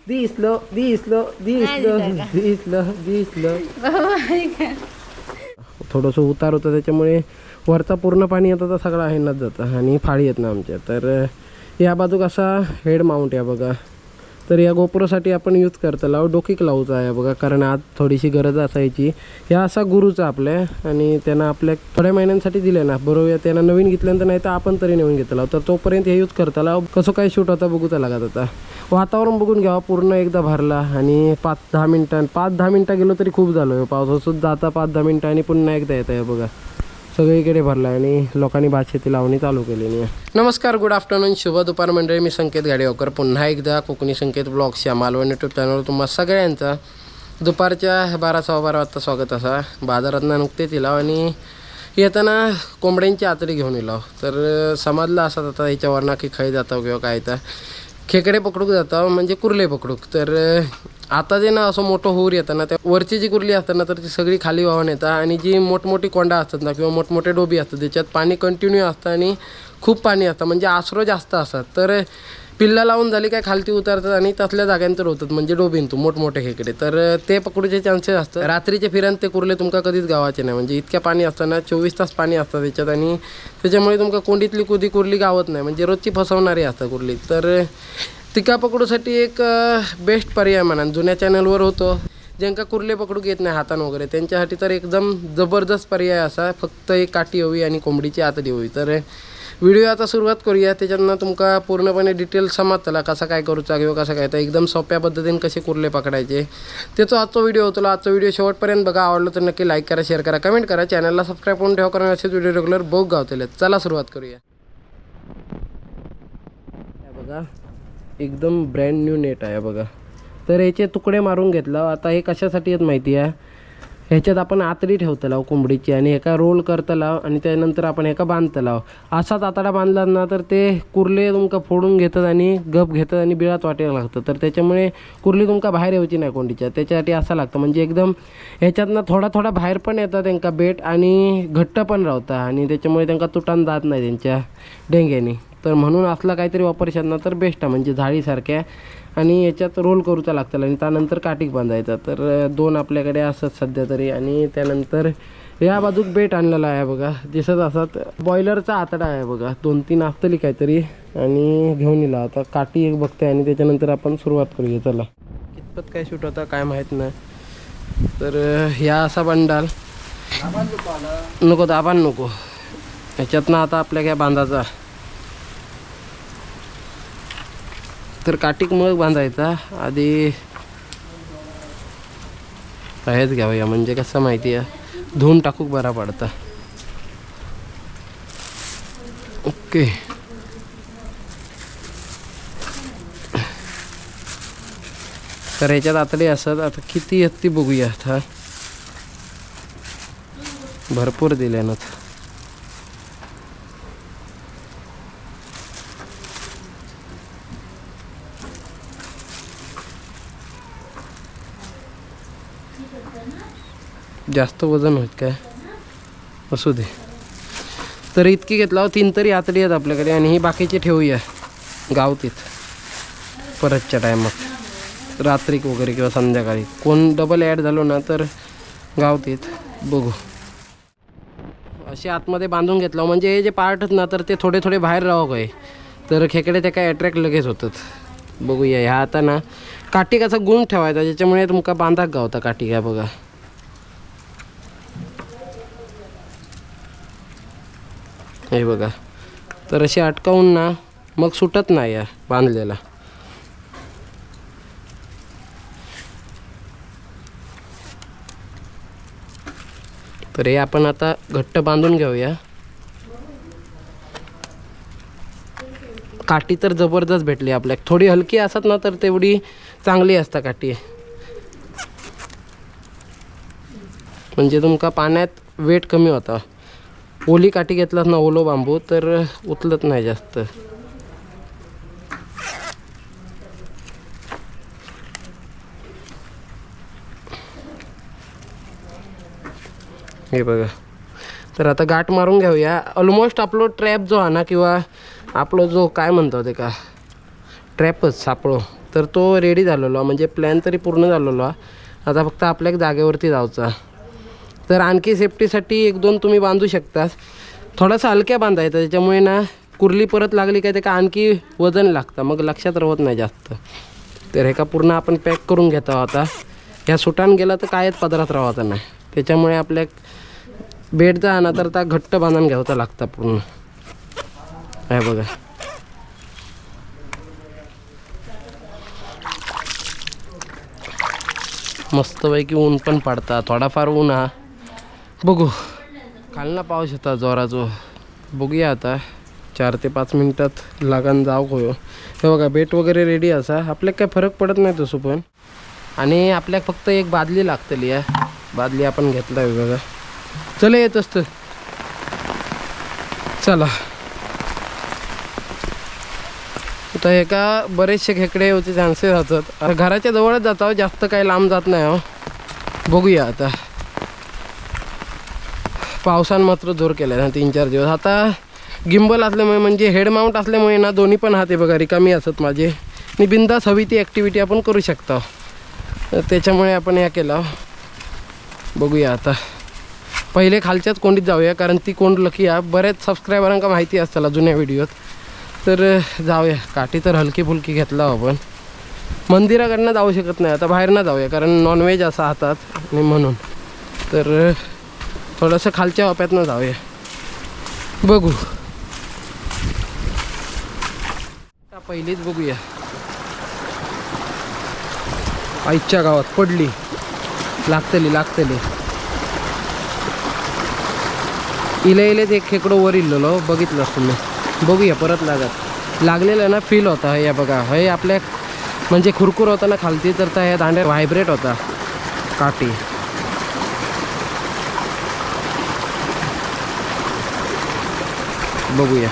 दिसलो दिसलो दिसलो दिसलो दिसलो. थोडंसं उतार होतं त्याच्यामुळे वरचा पूर्ण पाणी येतं तर सगळं आहेनच जातं आणि फाळी येत ना आमच्या. तर या बाजूक असा हेड माउंट आहे बघा. तर या गोप्रोसाठी आपण यूज करतलो डोकीक लावूचा आहे बघा, कारण आज थोडीशी गरज असायची. ह्या असा गुरुचा आपल्या आणि त्यांना आपल्या थोड्या महिन्यांसाठी दिले ना, बरोबर त्यांना नवीन घेतल्यानंतर नाही तर आपण तरी नवीन घेतला. तर तोपर्यंत हे यूज करताला. कसं काय शूट होता बघूचा लागत होता. वातावरण बघून घ्यावा, पूर्ण एकदा भरला आणि 5-10 मिनटं गेलो तरी खूप झालो. पावसासुद्धा आता 5-10 मिनटं आणि पुन्हा एकदा येत आहे बघा. सगळीकडे भरला आणि लोकांनी भात शेती लावणी चालू केलेली आहे. नमस्कार, गुड आफ्टरनून, शुभ दुपार मंडळी. मी संकेत गाडीवकर पुन्हा एकदा कोकणी संकेत ब्लॉग्स या मालवण यूट्यूब चॅनलवर तुम्हा सगळ्यांचा दुपारच्या 12-12 वाजता स्वागत असा. बाजारातनं नुकतेच इलाव आणि येताना कोंबड्यांची आतडी घेऊन इलाव. तर समाजला असा जाता ह्याच्यावरना की खाई जाता किंवा काय तर खेकडे पकडूक जाता म्हणजे कुर्ले पकडूक. तर आता जे ना असं मोठं होऊर येतं ना, त्या वरची जी कुर्ली असतात ना तर ती सगळी खाली वाहून येतात. आणि जी मोठमोठी कोंडा असतात ना किंवा मोठमोठे डोबी असतात त्याच्यात पाणी कंटिन्यू असतं आणि खूप पाणी असतं, म्हणजे आसरो जास्त असतात. तर पिल्ला लावून झाली काय खालती उतरतात आणि तसल्या जाग्यांतर होतात, म्हणजे डोबींतू मोठमोठे खेकडे. तर ते पकडूचे चान्सेस असतात. रात्रीचे फिरान ते कुर्ले तुमका कधीच गावाचे नाही, म्हणजे इतक्या पाणी असताना 24 तास पाणी असतं त्याच्यात. आणि त्याच्यामुळे तुमका कोंडीतली कुर्ली गावत नाही, म्हणजे रोजची फसवणारी असतं कुर्ली. तर तिका पकडूसाठी एक बेस्ट पर्याय म्हणा जुन्या चॅनलवर होतो. ज्यांका कुर्ले पकडूक येत नाही हातान वगैरे त्यांच्यासाठी तर एकदम जबरदस्त पर्याय असा. फक्त एक काठी हवी आणि कोंबडीची आतडी हवी. तर व्हिडिओ आता सुरुवात करूया. त्याच्यातनं तुमका पूर्णपणे डिटेल समजतला कसा काय करूचा किंवा कसं काय तर एकदम सोप्या पद्धतीने कसे कुर्ले पकडायचे त्याचा आजचा व्हिडिओ होतो. आजचा व्हिडिओ शेवटपर्यंत बघा. आवडलं तर नक्की लाईक करा, शेअर करा, कमेंट करा. चॅनलला सबस्क्राईब करून ठेवा, कारण असेच व्हिडिओ रेग्युलर बघ गावतले. चला सुरुवात करूया. बघा एकदम ब्रँड न्यू नेट आहे बघा. तर याचे तुकडे मारून घेतला. आता हे कशासाठी आहेत माहिती आहे. ह्याच्यात आपण आतडी ठेवतलाव कोंबडीची आणि एका रोल करतलाव आणि त्यानंतर आपण एका बांधतलाव. असाच आतडा बांधला ना तर ते कुर्ले तुमका फोडून घेतात आणि गप घेतात आणि बिळात वाटायला लागतं. तर त्याच्यामुळे कुर्ली तुमका बाहेर यायची नाही कोंडीच्या. त्याच्यासाठी असं लागतं, म्हणजे एकदम ह्याच्यातनं थोडा बाहेर पण येतात त्यांना बेट आणि घट्ट पण राहतात आणि त्याच्यामुळे त्यांना तुटान जात नाही त्यांच्या डेंग्याने. तर म्हणून असला काहीतरी वापरशात ना तर बेस्ट आहे, म्हणजे झाडीसारख्या. आणि याच्यात रोल करूचा लागतं आणि त्यानंतर काठीक बांधायचा. तर 2 आपल्याकडे असत सध्या तरी. आणि त्यानंतर या बाजूक बेट आणलेला आहे बघा, दिसत असत. बॉयलरचा आतडा आहे बघा, 2-3 असतली काहीतरी आणि घेऊन येला. आता काठी एक बघते आणि त्याच्यानंतर आपण सुरुवात करूया. चला. कितपत काय शूट होता काय माहीत नाही. तर ह्या असा बंडाल नको, दाबान नको. ह्याच्यातनं आता आपल्या काय बांधायचा. तर काठीक मग बांधायचा आधी. हेच घ्यावया, म्हणजे कसं माहिती आहे धुवून टाकूक बरा पडता. ओके. तर ह्याच्यात आतडी असत. आता किती आहेत ती बघूया. आता भरपूर दिल्यानंच. जास्त वजन होत काय असू दे. तर इतकी घेतला 3 तरी आतडी आहेत आपल्याकडे आणि ही बाकीची ठेवूया गावतीत परतच्या टायमात, रात्री वगैरे किंवा संध्याकाळी. कोण डबल ॲड झालो ना तर गावतीत बघू. असे आतमध्ये बांधून घेतलं म्हणजे हे जे पार्ट आहेत ना तर ते थोडे बाहेर राहू काय. तर खेकडे ते काय अट्रॅक्ट लगेच होतात. बघूया. ह्या आता ना काठी कसा गुण ठेवायचा ज्याच्यामुळे तुमका बांधाक गावता काठी. घ्या बघा. हे बघा. तर असे अटकावून ना मग सुटत नाही या बांधलेला. तर हे आपण आता घट्ट बांधून घेऊया. काठी तर जबरदस्त भेटली आपल्याक. थोडी हलकी असत ना तर तेवढी चांगली असता काठी, म्हणजे तुमका पाण्यात वेट कमी होता. ओली काठी घेतलास ना, ओलो बांबू, तर उचलत नाही जास्त. हे बघा. तर आता गाठ मारून घेऊया. ऑलमोस्ट आपलो ट्रॅप जो आहे ना किंवा आपलो जो काय म्हणतो ते का ट्रॅपच सापळो तर तो रेडी झालेलो म्हणजे प्लॅन तरी पूर्ण झालेलो आता फक्त आपल्या जागेवरती जायचा. तर आणखी सेफ्टीसाठी 1-2 तुम्ही बांधू शकता. थोडासा हलक्या बांधायचा त्याच्यामुळे ना कुर्ली परत लागली काय ते का आणखी वजन लागतं मग लक्षात राहत नाही जास्त. तर हे का पूर्ण आपण पॅक करून घेतो आता. ह्या सुटान गेला तर कायच पदरात राहायचा नाही त्याच्यामुळे आपल्या बेडचा आणा तर त्या घट्ट बांधून घ्यायचा लागतं पूर्ण. हे बघा मस्तपैकी ऊन पण पडता थोडाफार ऊन हा बघू. खालना पाऊस येतात जोराचो बघूया आता 4 ते 5 मिनिटात लागान जाऊ होयो. हे बघा बेट वगैरे रेडी असा आपल्याला काय फरक पडत नाही तसं पण. आणि आपल्याला फक्त एक बादली लागतली आहे बादली आपण घेतला आहे बघा. चला येत असतं चला. आता हे का बरेचसे खेकडे होते चान्सेस राहतात. घराच्या जवळच जातो जास्त काही लांब जात नाही हो. बघूया आता पावसान मात्र जोर केला ना 3-4 दिवस. आता गिम्बल असल्यामुळे म्हणजे हेड माउंट असल्यामुळे ना दोन्ही पण हात आहे बघा रिकामी असत माझे आणि बिंदास हवी ती ॲक्टिव्हिटी आपण करू शकतो. त्याच्यामुळे आपण या केला. बघूया आता पहिले खालच्याच कोंडीत जाऊया कारण ती कोंड लकी आहे. बऱ्याच सबस्क्रायबरांका माहिती असताला जुन्या व्हिडिओत. तर जाऊया. काठी तर हलकी फुलकी घेतला आपण. मंदिराकडनं जाऊ शकत नाही आता बाहेरनं जाऊया कारण नॉनव्हेज असा हातात आणि म्हणून. तर थोडंसं खालच्या वाप्यातनं जाऊया बघू. पहिलीच बघूया आईच्या गावात पडली लागतली इले एक खेकडो वर इल्लो बघितलं तुम्ही. बघूया परत लागलेलं ना फील होता. हे बघा हे आपल्या म्हणजे खुरखुर होता ना खालती तर त्या ह्या दांड्या व्हायब्रेट होता काठी. बघूया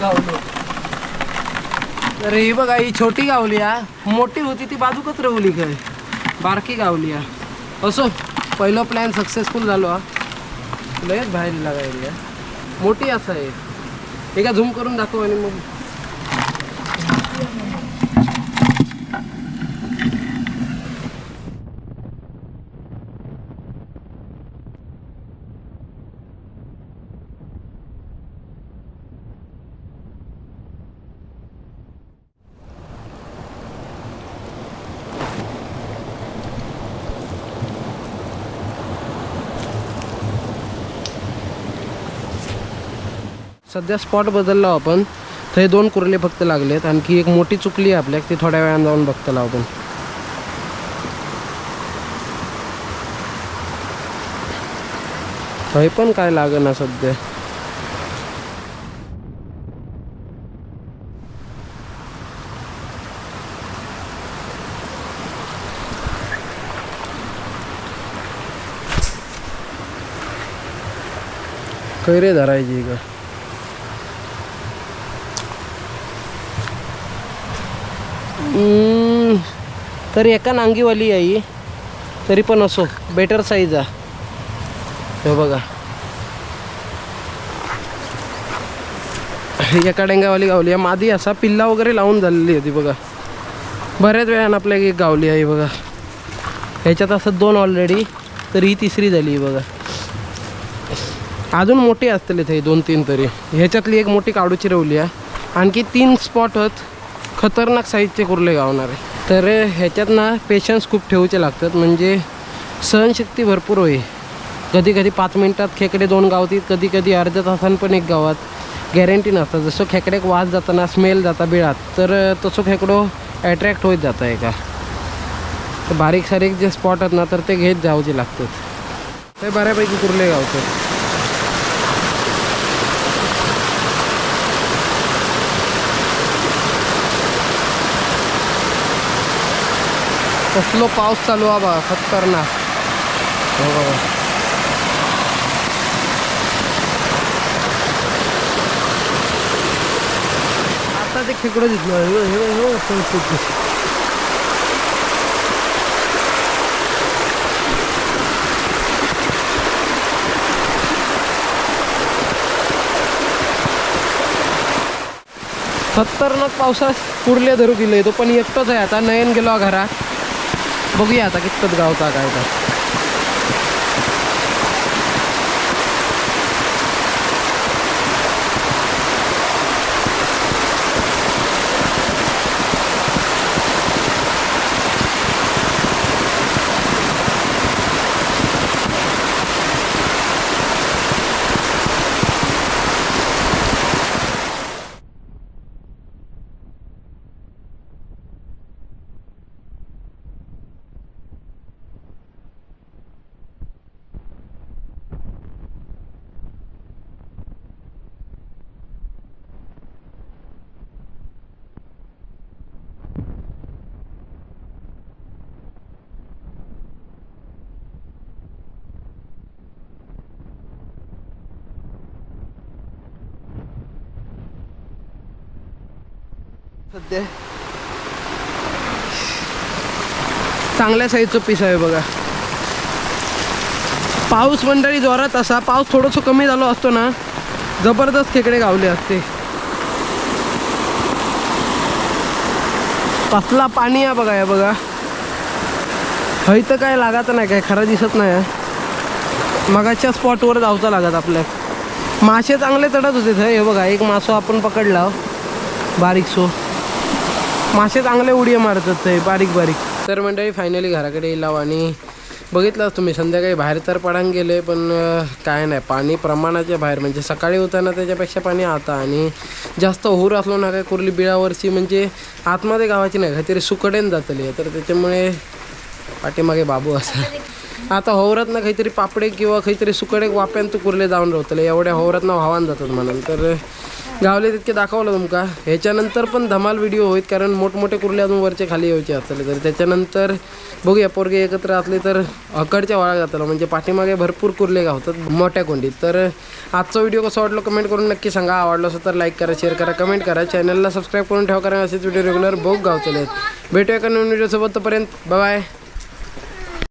गावलो. तर ही बघा ही छोटी गावली मोठी होती ती बाजूकच रवली काय बारकी गावली असो. पहिलं प्लॅन सक्सेसफुल झालो लयच बाहेर लागायला मोठी असं आहे. हे का झूम करून दाखव आणि मग सध्या स्पॉट बदलला आपण. तर 2 कुर्ले फक्त लागलेत. आणखी एक मोठी चुकली आहे आपल्याला ती थोड्या वेळानं जाऊन बघतला आपण. हे पण काय लागेना सध्या. कैरे धरायची का तरी एका नांगीवाली आहे तरी पण असो बेटर साईज आहे. हे बघा एका डेंगावाली गावली आहे. मादी असा पिल्ला वगैरे लावून झालेली होती बघा. बऱ्याच वेळानं आपल्या एक गावली आहे बघा. ह्याच्यात असं 2 ऑलरेडी तर ही 3री झाली बघा. अजून मोठी असतील इथे 2-3 तरी. ह्याच्यातली एक मोठी कावडूची रवली आहे. आणखी 3 स्पॉट आहेत खतरनाक साईजचे कुर्ले गावणार आहे. तर ह्याच्यात ना पेशन्स खूप ठेवूचे लागतात म्हणजे सहनशक्ती भरपूर होई. कधी कधी 5 मिनिटात खेकडे 2 गावतील कधी कधी अर्ध्या तासानं पण एक गावात गॅरंटी नसतं. जसं खेकड्याक वास जाताना स्मेल जाता बिळात तर तसं खेकडो ॲट्रॅक्ट होत जातं आहे का. तर बारीक सारीक जे स्पॉट आहेत ना तर ते घेत जावचे लागतात. ते बऱ्यापैकी कुर्ले गावतात. कसलो पाऊस चालू आहे बा खतरनाक. हो बघा खेकडं दिसणार हे 70 नग पावसात पुरले धरू गेले. तो पण एकटंच आहे आता. नयन गेलो घरात. बघूया आता कितपत गावता काय तर. सध्या चांगल्या साईजचं पीस आहे बघा. पाऊस मंडळी जोरात असा. पाऊस थोडंसं कमी झालो असतो ना जबरदस्त खेकडे गावले असते. कसला पाणी आहे बघा. या बघा हय तर काय लागत नाही काय खरं दिसत नाही. मगाच्या स्पॉटवर जाऊचा लागत आपल्या. मासे चांगले तडत होते. हे बघा एक मासो आपण पकडला बारीक सो. मासे चांगले उडी मारतात ते बारीक बारीक. तर मंडळी फायनली घराकडे येईल आणि बघितलं तुम्ही संध्याकाळी बाहेर तर पडान गेले पण काय नाही पाणी प्रमाणाच्या बाहेर. म्हणजे सकाळी होताना त्याच्यापेक्षा पाणी आता. आणि जास्त ओहूर असलो ना काय कुर्ली बिळावरची म्हणजे आतमध्ये गावाची नाही काहीतरी सुकडेन जातली. तर त्याच्यामुळे पाठीमागे बाबू असा आता होवरात ना काहीतरी पापडे किंवा काहीतरी सुकडे वाप्यान तू कुर्ले जाऊन राहतले. एवढ्या होवरात ना व्हावान जातात म्हणून. तर गावले तितके दाखवलं तुमका. ह्याच्यानंतर पण धमाल व्हिडिओ होईल कारण मोठमोठे कुर्ले अजून वरचे खाली यायचे असले. तर त्याच्यानंतर बघूया पोरगे एकत्र असले तर अकडच्या वाळा जाताला म्हणजे पाठीमागे भरपूर कुर्ले गावतात मोठ्या कोंडीत. तर आजचा व्हिडिओ कसा वाटलो कमेंट करून नक्की सांगा. आवडलं असेल तर लाईक करा, शेअर करा, कमेंट करा. चॅनलला सबस्क्राईब करून ठेवा कारण असेच व्हिडिओ रेग्युलर बघ गावतले आहेत. भेटूया एका नवीन व्हिडिओसोबत. तोपर्यंत बाय.